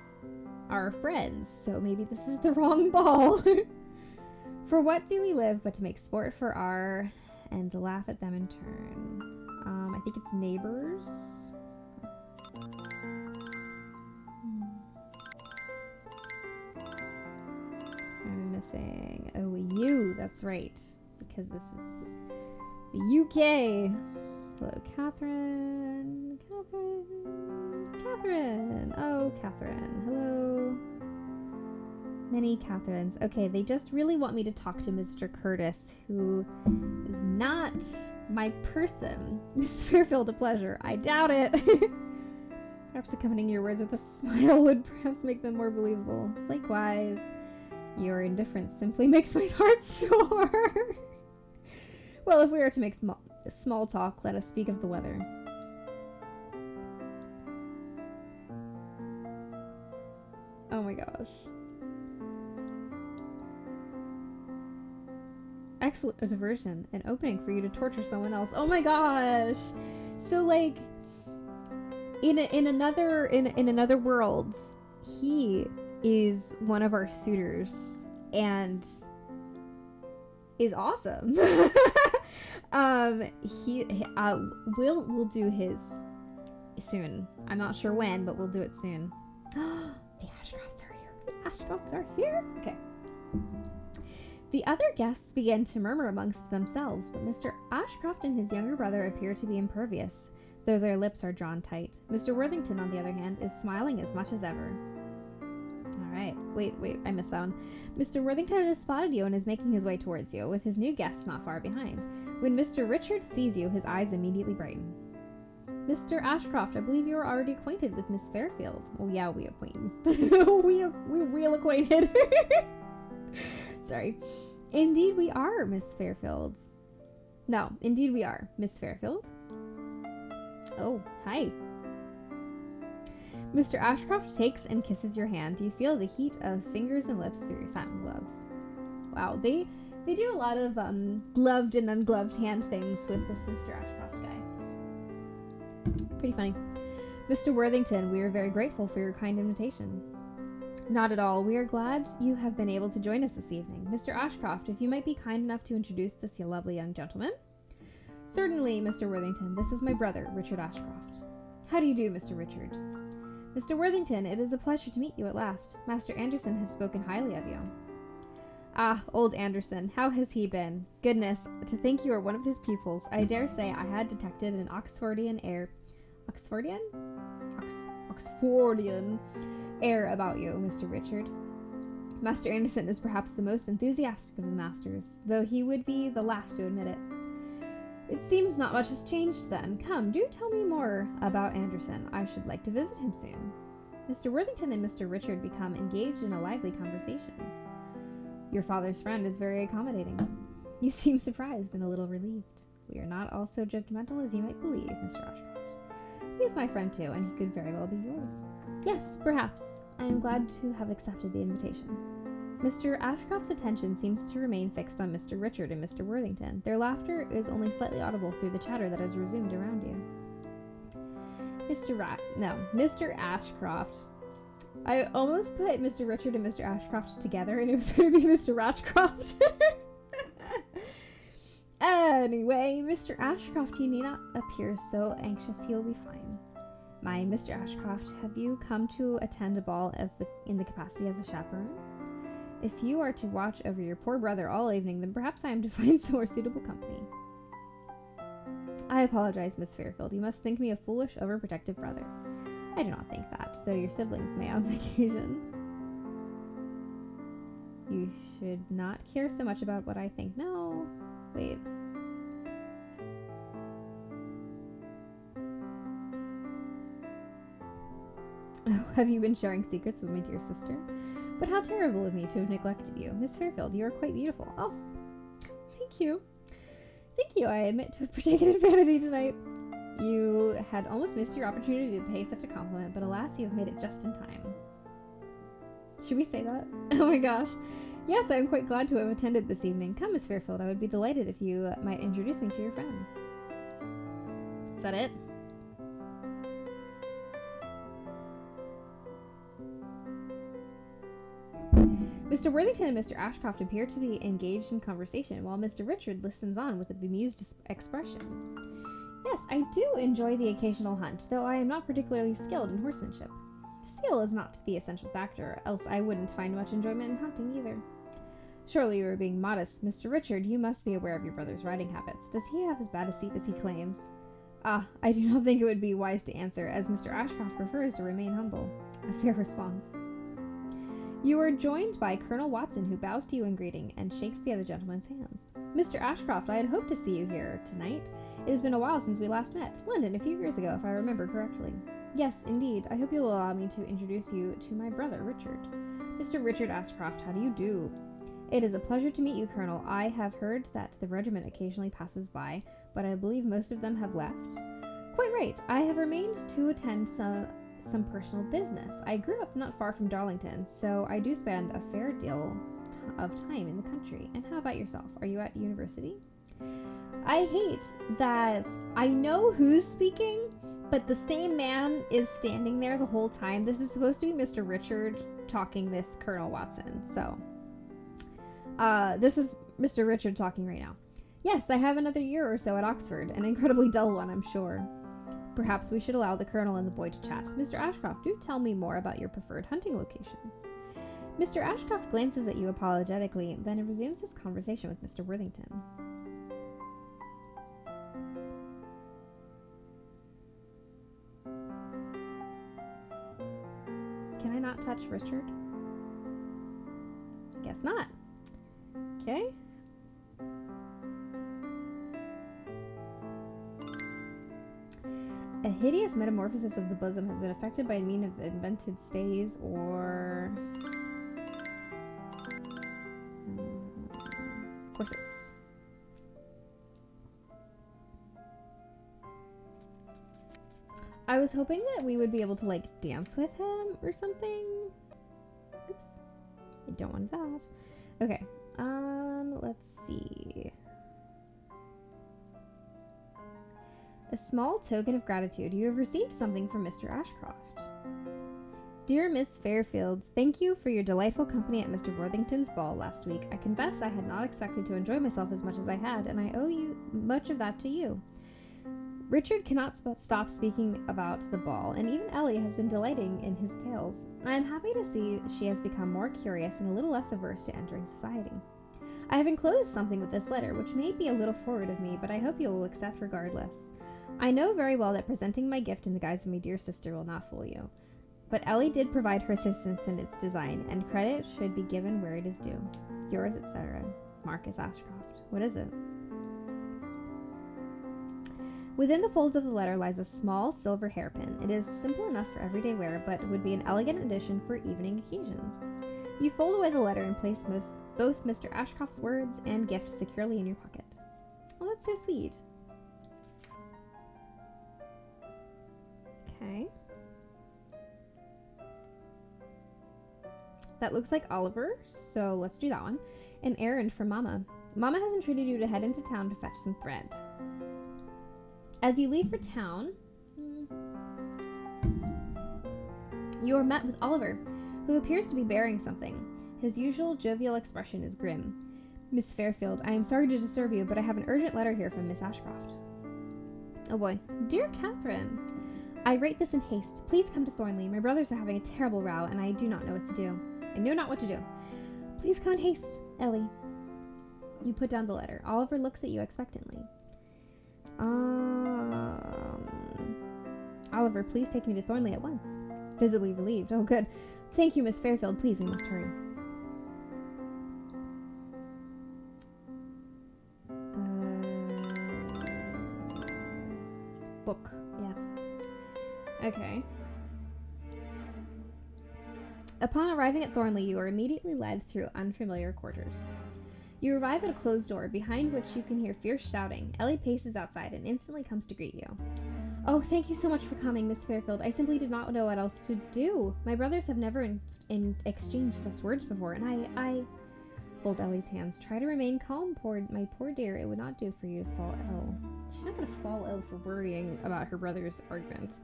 our friends, so maybe this is the wrong ball. For what do we live but to make sport for our and to laugh at them in turn? I think it's neighbors. I'm missing. Oh, you. That's right. Because this is the UK. Hello, Catherine. Catherine. Oh, Catherine. Hello. Many Catherines. Okay, they just really want me to talk to Mr. Curtis, who is not my person. Miss Fairfield, a pleasure. I doubt it. Perhaps accompanying your words with a smile would perhaps make them more believable. Likewise, your indifference simply makes my heart soar. Well, if we are to make small talk, let us speak of the weather. Oh my gosh. Excellent, a diversion, an opening for you to torture someone else. Oh my gosh! So like, in another world, he is one of our suitors and is awesome. We'll do his soon. I'm not sure when, but we'll do it soon. The Ashcrofts are here. The Ashcrofts are here. Okay. The other guests began to murmur amongst themselves, but Mr. Ashcroft and his younger brother appear to be impervious, though their lips are drawn tight. Mr. Worthington, on the other hand, is smiling as much as ever. Alright, wait, I missed that one. Mr. Worthington has spotted you and is making his way towards you, with his new guests not far behind. When Mr. Richard sees you, his eyes immediately brighten. Mr. Ashcroft, I believe you are already acquainted with Miss Fairfield. Oh yeah, we acquainted. we real acquainted. Sorry. Indeed we are, Miss Fairfield. No, indeed we are, Miss Fairfield. Oh, hi. Mr. Ashcroft takes and kisses your hand. You feel the heat of fingers and lips through your satin gloves. Wow, they do a lot of gloved and ungloved hand things with this Mr. Ashcroft guy. Pretty funny. Mr. Worthington, we are very grateful for your kind invitation. Not at all. We are glad you have been able to join us this evening. Mr. Ashcroft, if you might be kind enough to introduce this lovely young gentleman. Certainly, Mr. Worthington. This is my brother, Richard Ashcroft. How do you do, Mr. Richard? Mr. Worthington, it is a pleasure to meet you at last. Master Anderson has spoken highly of you. Ah, old Anderson, how has he been? Goodness, to think you are one of his pupils. I dare say I had detected an Oxfordian air about you, Mr. Richard. Master Anderson is perhaps the most enthusiastic of the masters, though he would be the last to admit it. It seems not much has changed then. Come, do tell me more about Anderson. I should like to visit him soon. Mr. Worthington and Mr. Richard become engaged in a lively conversation. Your father's friend is very accommodating. You seem surprised and a little relieved. We are not all so judgmental as you might believe, Mr. Ashcroft. He is my friend too, and he could very well be yours. Yes, perhaps. I am glad to have accepted the invitation. Mr. Ashcroft's attention seems to remain fixed on Mr. Richard and Mr. Worthington. Their laughter is only slightly audible through the chatter that has resumed around you. Mr. Ashcroft. I almost put Mr. Richard and Mr. Ashcroft together, and it was going to be Mr. Ratchcroft. Anyway, Mr. Ashcroft, you need not appear so anxious. He'll be fine. My Mr. Ashcroft, have you come to attend a ball in the capacity as a chaperone? If you are to watch over your poor brother all evening, then perhaps I am to find some more suitable company. I apologize, Miss Fairfield. You must think me a foolish, overprotective brother. I do not think that, though your siblings may on occasion. You should not care so much about what I think. No, Wait. Oh, have you been sharing secrets with my dear sister? But how terrible of me to have neglected you. Miss Fairfield, you are quite beautiful. Oh, thank you. Thank you. I admit to have partaken in vanity tonight. You had almost missed your opportunity to pay such a compliment, but alas, you have made it just in time. Should we say that? Oh my gosh. Yes, I am quite glad to have attended this evening. Come, Miss Fairfield, I would be delighted if you might introduce me to your friends. Is that it? Mr. Worthington and Mr. Ashcroft appear to be engaged in conversation, while Mr. Richard listens on with a bemused expression. Yes, I do enjoy the occasional hunt, though I am not particularly skilled in horsemanship. Skill is not the essential factor, else I wouldn't find much enjoyment in hunting either. Surely you are being modest. Mr. Richard, you must be aware of your brother's riding habits. Does he have as bad a seat as he claims? Ah, I do not think it would be wise to answer, as Mr. Ashcroft prefers to remain humble. A fair response. You are joined by Colonel Watson, who bows to you in greeting and shakes the other gentleman's hands. Mr. Ashcroft, I had hoped to see you here tonight. It has been a while since we last met. London, a few years ago, if I remember correctly. Yes, indeed. I hope you will allow me to introduce you to my brother, Richard. Mr. Richard Ashcroft, how do you do? It is a pleasure to meet you, Colonel. I have heard that the regiment occasionally passes by, but I believe most of them have left. Quite right. I have remained to attend some personal business. I grew up not far from Darlington, so I do spend a fair deal of time in the country. And how about yourself? Are you at university? I hate that I know who's speaking, but the same man is standing there the whole time. This is supposed to be Mr. Richard talking with Colonel Watson, so this is Mr. Richard talking right now. Yes, I have another year or so at Oxford, an incredibly dull one, I'm sure. Perhaps we should allow the Colonel and the boy to chat. Mr. Ashcroft, do tell me more about your preferred hunting locations. Mr. Ashcroft glances at you apologetically, then resumes his conversation with Mr. Worthington. Can I not touch Richard? Guess not. Okay. A hideous metamorphosis of the bosom has been affected by means of invented stays or corsets. I was hoping that we would be able to like dance with him or something. Oops. I don't want that. Okay. Let's see. A small token of gratitude. You have received something from Mr. Ashcroft. Dear Miss Fairfield, thank you for your delightful company at Mr. Worthington's ball last week. I confess I had not expected to enjoy myself as much as I had, and I owe you much of that to you. Richard cannot stop speaking about the ball, and even Ellie has been delighting in his tales. I am happy to see she has become more curious and a little less averse to entering society. I have enclosed something with this letter, which may be a little forward of me, but I hope you will accept regardless. I know very well that presenting my gift in the guise of my dear sister will not fool you. But Ellie did provide her assistance in its design, and credit should be given where it is due. Yours, etc., Marcus Ashcroft. What is it? Within the folds of the letter lies a small silver hairpin. It is simple enough for everyday wear, but would be an elegant addition for evening occasions. You fold away the letter and place both Mr. Ashcroft's words and gift securely in your pocket. Oh, that's so sweet. Okay. That looks like Oliver, so let's do that one. An errand for Mama. Mama has entreated you to head into town to fetch some thread. As you leave for town, you are met with Oliver, who appears to be bearing something. His usual jovial expression is grim. Miss Fairfield, I am sorry to disturb you, but I have an urgent letter here from Miss Ashcroft. Oh boy. Dear Catherine, I write this in haste. Please come to Thornley. My brothers are having a terrible row, and I do not know what to do. I know not what to do. Please come in haste, Ellie. You put down the letter. Oliver looks at you expectantly. Oliver, please take me to Thornley at once. Visibly relieved. Oh, good. Thank you, Miss Fairfield. Please, we must hurry. book. Yeah. Okay. Upon arriving at Thornley, you are immediately led through unfamiliar quarters. You arrive at a closed door, behind which you can hear fierce shouting. Ellie paces outside and instantly comes to greet you. Oh, thank you so much for coming, Miss Fairfield. I simply did not know what else to do. My brothers have never exchanged such words before, and I hold Ellie's hands. Try to remain calm, my poor dear. It would not do for you to fall ill. She's not going to fall ill for worrying about her brother's argument.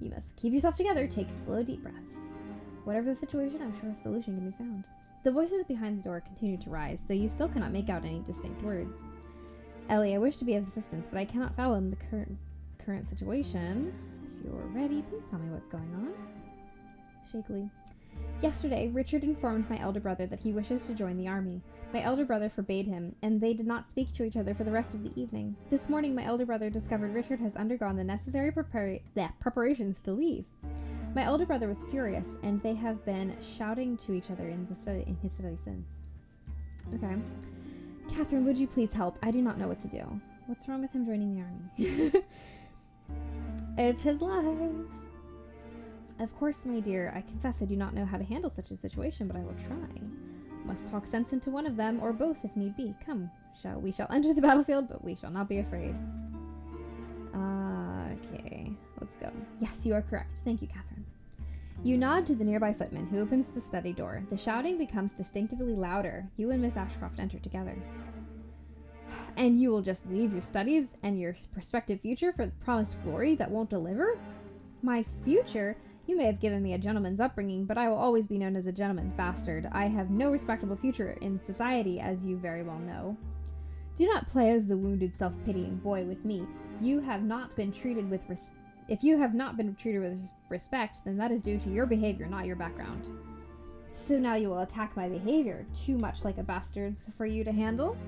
You must keep yourself together. Take slow, deep breaths. Whatever the situation, I'm sure a solution can be found. The voices behind the door continue to rise, though you still cannot make out any distinct words. Ellie, I wish to be of assistance, but I cannot fathom the current situation. If you're ready, please tell me what's going on. Shakily. Yesterday, Richard informed my elder brother that he wishes to join the army. My elder brother forbade him, and they did not speak to each other for the rest of the evening. This morning, my elder brother discovered Richard has undergone the necessary preparations to leave. My elder brother was furious, and they have been shouting to each other in his study since. Okay. Catherine, would you please help? I do not know what to do. What's wrong with him joining the army? It's his life. Of course, my dear, I confess I do not know how to handle such a situation, but I will try. Must talk sense into one of them, or both if need be. Come, we shall enter the battlefield, but we shall not be afraid. Okay, let's go. Yes, you are correct. Thank you, Catherine. You nod to the nearby footman, who opens the study door. The shouting becomes distinctively louder. You and Miss Ashcroft enter together. And you will just leave your studies and your prospective future for the promised glory that won't deliver? My future? You may have given me a gentleman's upbringing, but I will always be known as a gentleman's bastard. I have no respectable future in society, as you very well know. Do not play as the wounded, self-pitying boy with me. If you have not been treated with respect, then that is due to your behavior, not your background. So now you will attack my behavior, too much like a bastard's for you to handle?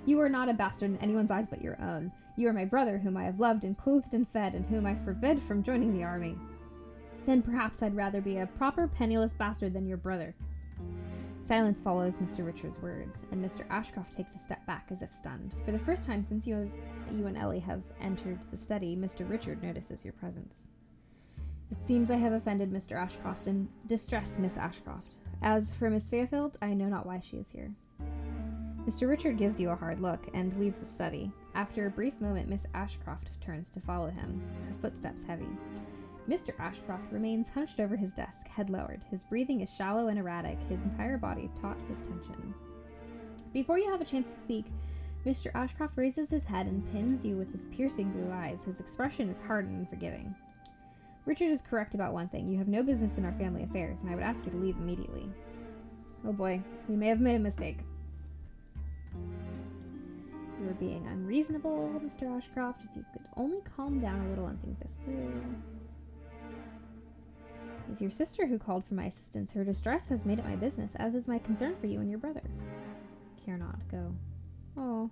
You are not a bastard in anyone's eyes but your own. You are my brother, whom I have loved and clothed and fed, and whom I forbid from joining the army. Then perhaps I'd rather be a proper penniless bastard than your brother. Silence follows Mr. Richard's words, and Mr. Ashcroft takes a step back as if stunned. For the first time since you and Ellie have entered the study, Mr. Richard notices your presence. It seems I have offended Mr. Ashcroft and distressed Miss Ashcroft. As for Miss Fairfield, I know not why she is here. Mr. Richard gives you a hard look and leaves the study. After a brief moment, Miss Ashcroft turns to follow him, her footsteps heavy. Mr. Ashcroft remains hunched over his desk, head lowered. His breathing is shallow and erratic, his entire body taut with tension. Before you have a chance to speak, Mr. Ashcroft raises his head and pins you with his piercing blue eyes. His expression is hard and unforgiving. Richard is correct about one thing. You have no business in our family affairs, and I would ask you to leave immediately. Oh boy, we may have made a mistake. You are being unreasonable, Mr. Ashcroft. If you could only calm down a little and think this through. It is your sister who called for my assistance. Her distress has made it my business, as is my concern for you and your brother. Care not, go. Oh.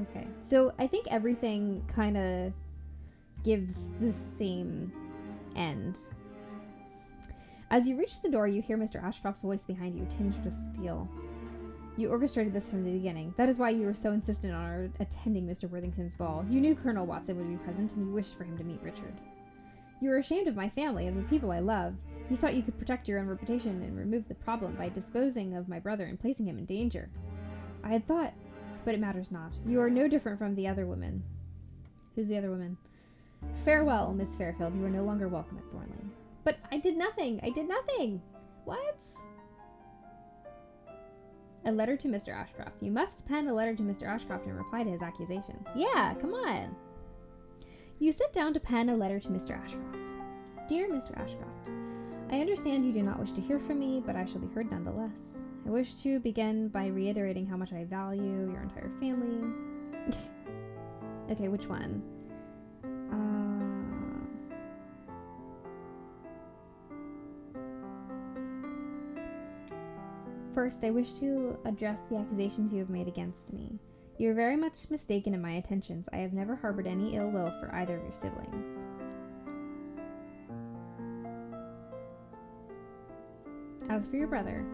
Okay, so I think everything kind of gives the same end. As you reach the door, you hear Mr. Ashcroft's voice behind you, tinged with steel. You orchestrated this from the beginning. That is why you were so insistent on our attending Mr. Worthington's ball. You knew Colonel Watson would be present, and you wished for him to meet Richard. You were ashamed of my family and the people I love. You thought you could protect your own reputation and remove the problem by disposing of my brother and placing him in danger. I had thought, but it matters not. You are no different from the other women. Who's the other woman? Farewell, Miss Fairfield. You are no longer welcome at Thornley. But I did nothing. I did nothing. What? A letter to Mr. Ashcroft. You must pen a letter to Mr. Ashcroft and reply to his accusations. Yeah, come on. You sit down to pen a letter to Mr. Ashcroft. Dear Mr. Ashcroft, I understand you do not wish to hear from me, but I shall be heard nonetheless. I wish to begin by reiterating how much I value your entire family. Okay, which one? First, I wish to address the accusations you have made against me. You're very much mistaken in my intentions. I have never harbored any ill will for either of your siblings. As for your brother,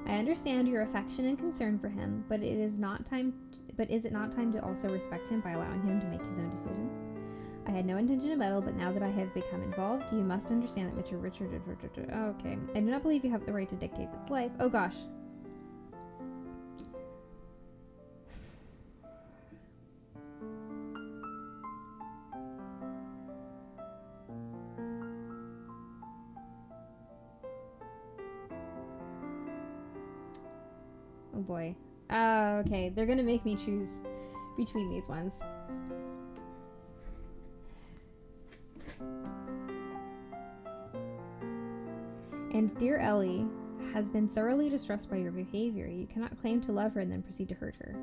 I understand your affection and concern for him, but is it not time to also respect him by allowing him to make his own decisions? I had no intention to meddle, but now that I have become involved, you must understand that Mr. Richard... Okay. I do not believe you have the right to dictate this life. Oh, gosh. Oh, boy. Okay. They're gonna make me choose between these ones. And dear Ellie has been thoroughly distressed by your behavior. You cannot claim to love her and then proceed to hurt her.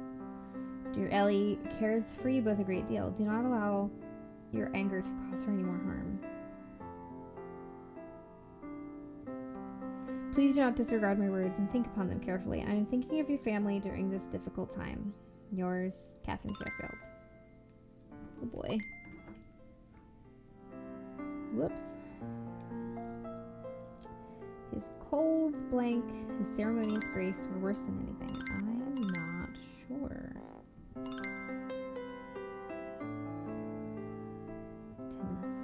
Dear Ellie cares for you both a great deal. Do not allow your anger to cause her any more harm. Please do not disregard my words and think upon them carefully. I am thinking of your family during this difficult time. Yours, Catherine Fairfield. Oh boy. Whoops. His colds, blank, his ceremonious grace were worse than anything. I'm not sure. Tennis.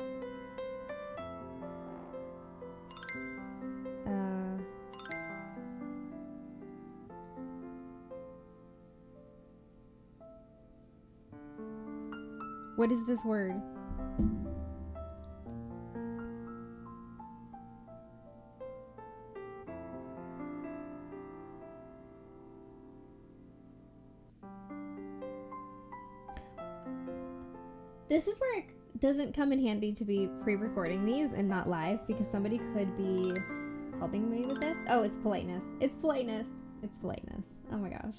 What is this word? This is where it doesn't come in handy to be pre-recording these and not live, because somebody could be helping me with this. Oh, it's politeness. It's politeness. It's politeness. Oh my gosh.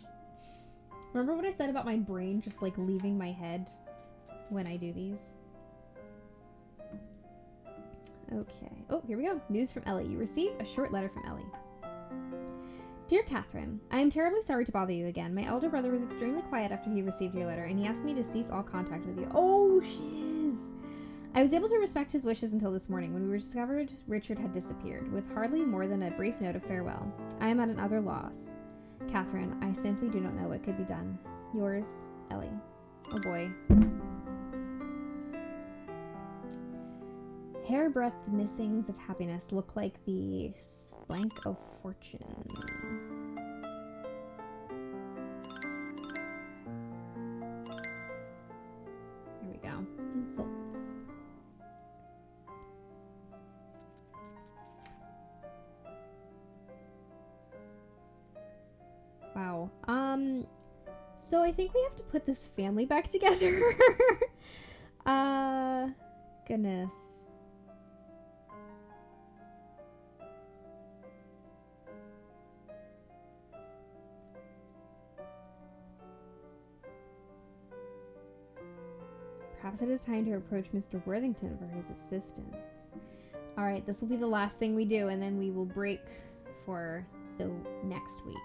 Remember what I said about my brain just like leaving my head when I do these? Okay. Oh, here we go. News from Ellie. You received a short letter from Ellie. Dear Catherine, I am terribly sorry to bother you again. My elder brother was extremely quiet after he received your letter, and he asked me to cease all contact with you. Oh, shiz! I was able to respect his wishes until this morning, when we discovered Richard had disappeared, with hardly more than a brief note of farewell. I am at an utter loss. Catherine, I simply do not know what could be done. Yours, Ellie. Oh boy. Hairbreadth missings of happiness look like the blank of fortune. Here we go. Insults. Wow. So I think we have to put this family back together. Goodness. Perhaps it is time to approach Mr. Worthington for his assistance. Alright, this will be the last thing we do, and then we will break for the next week.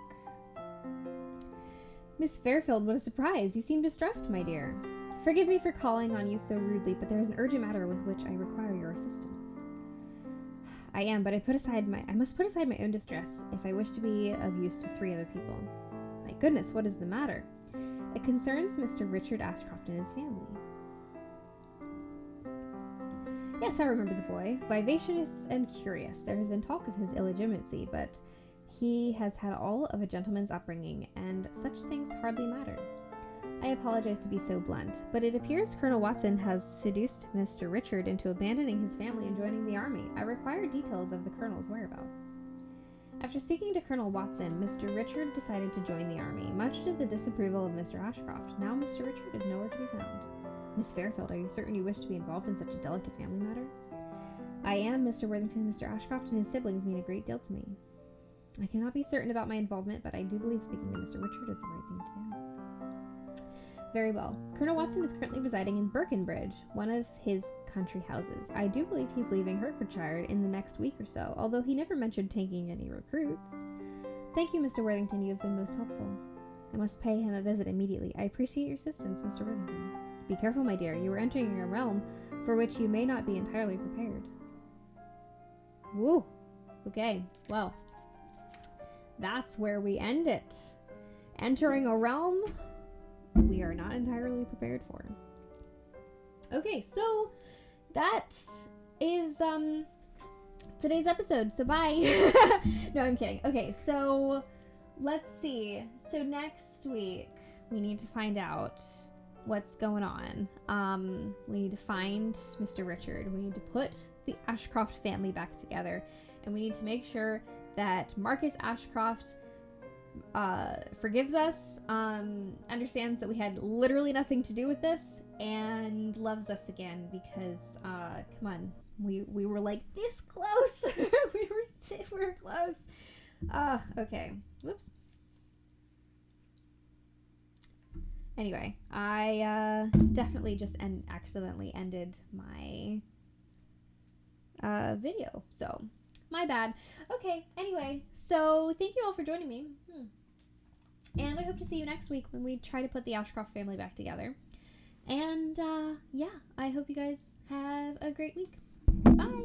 Miss Fairfield, what a surprise! You seem distressed, my dear. Forgive me for calling on you so rudely, but there is an urgent matter with which I require your assistance. I am, but I must put aside my own distress if I wish to be of use to 3 other people. My goodness, what is the matter? It concerns Mr. Richard Ashcroft and his family. Yes, I remember the boy. Vivacious and curious. There has been talk of his illegitimacy, but he has had all of a gentleman's upbringing, and such things hardly matter. I apologize to be so blunt, but it appears Colonel Watson has seduced Mr. Richard into abandoning his family and joining the army. I require details of the colonel's whereabouts. After speaking to Colonel Watson, Mr. Richard decided to join the army, much to the disapproval of Mr. Ashcroft. Now Mr. Richard is nowhere to be found. Miss Fairfield, are you certain you wish to be involved in such a delicate family matter? I am. Mr. Worthington, Mr. Ashcroft, and his siblings mean a great deal to me. I cannot be certain about my involvement, but I do believe speaking to Mr. Richard is the right thing to do. Very well. Colonel Watson is currently residing in Birkenbridge, one of his country houses. I do believe he's leaving Hertfordshire in the next week or so, although he never mentioned taking any recruits. Thank you, Mr. Worthington. You have been most helpful. I must pay him a visit immediately. I appreciate your assistance, Mr. Remington. Be careful, my dear. You are entering a realm for which you may not be entirely prepared. Woo! Okay, well, that's where we end it. Entering a realm we are not entirely prepared for. Okay, so that is today's episode. So bye. No, I'm kidding. Okay, so let's see. So next week we need to find out what's going on. We need to find Mr. Richard. We need to put the Ashcroft family back together, and we need to make sure that Marcus Ashcroft forgives us, understands that we had literally nothing to do with this, and loves us again, because come on, we were like this close. we were close. Okay, whoops. Anyway, I definitely just accidentally ended my video, so my bad. Okay, anyway, so thank you all for joining me. And I hope to see you next week when we try to put the Ashcroft family back together. And yeah, I hope you guys have a great week. Bye!